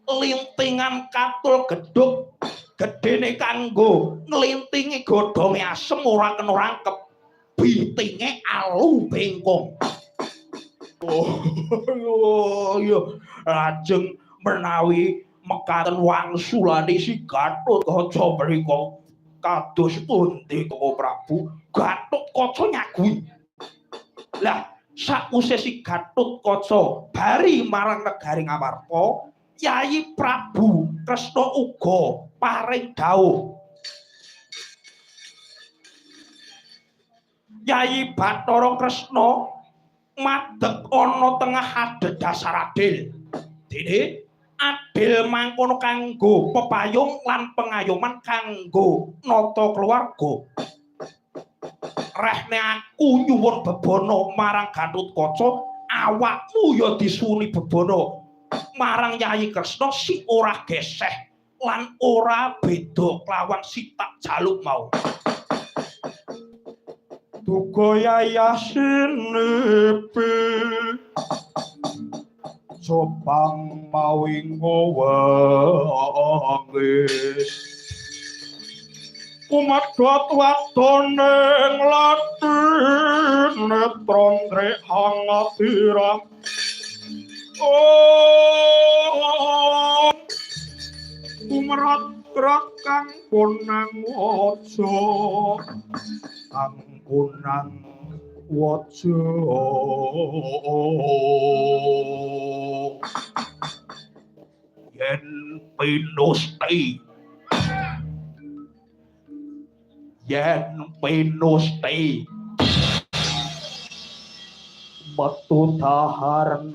lintingan katul gedhuk gedene kanggo nglintingi godhonge asem ora kena rangkep bitinge alu bengkong. Oh iya lajeng menawi mekaten wangsulane si Gatotkaca mriku kados pundi Koko Prabu? Gatotkaca nyagui. Lah sakwise si Gatotkaca bari marang negari Ngamarta, Yayi Prabu Kresna uga paring dawuh. Yayi Bathara Kresna madeg ana tengah adhedhasar adil. Dene adil mangkono kanggo pepayung lan pengayoman kanggo nata keluarga. Rehne aku nyuwun bebono marang Gatotkaca, awakmu ya disuwuni bebono marang Yayi Kresna si ora geseh lan ora beda klawan si tak jaluk mau. Duga yayasinepe sopang mawingo wange kumadhat wadoneng latin netrondre hangatira kumerat kang punang waja kang punang waja yen pinusti metu daharnane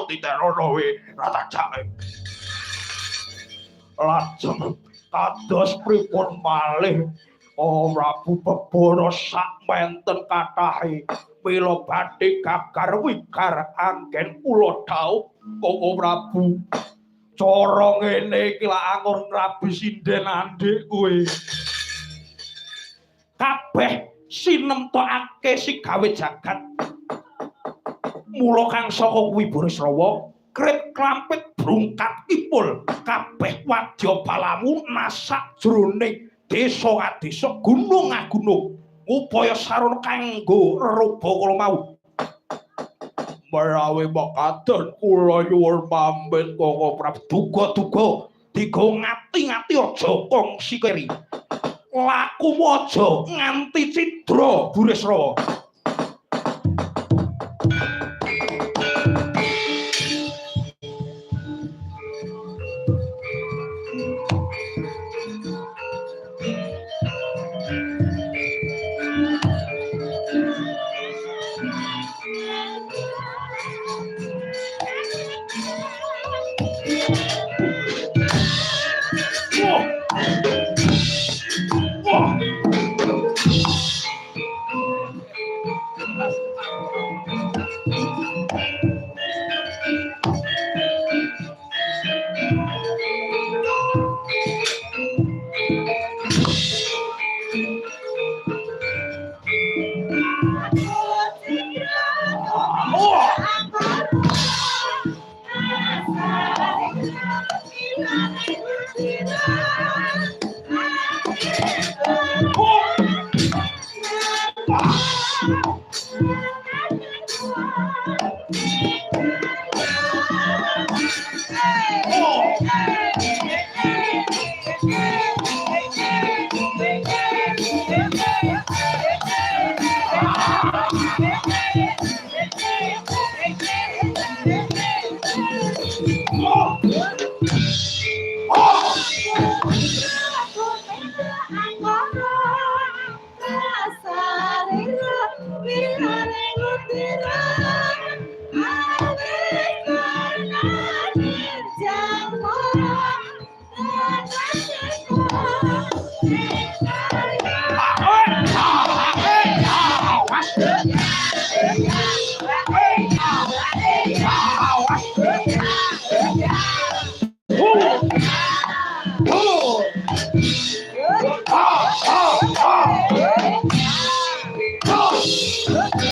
tidak rono we rata jae lajeng kados pripun malih Prabu Bebana sak menten kathahe mila badhe gagar wigar anggen kula dhaup Koko Prabu cara ngene iki lak angon ngrabi sinden andhik kowe kabeh sinemtokake si gawe jagat mula kang saka kuwi Burisrawa krip klampit brungkat kipul kabeh wadya balamu nasak jroning desa-desa gunung-gunung upaya sarana kanggo reroba kala mau. Menawi makaten kula nyuwun pamit Koko Prabu. Duga-duga digo ngati-ngati aja kongsi keri. Lakumu aja nganti cidra Burisrawa.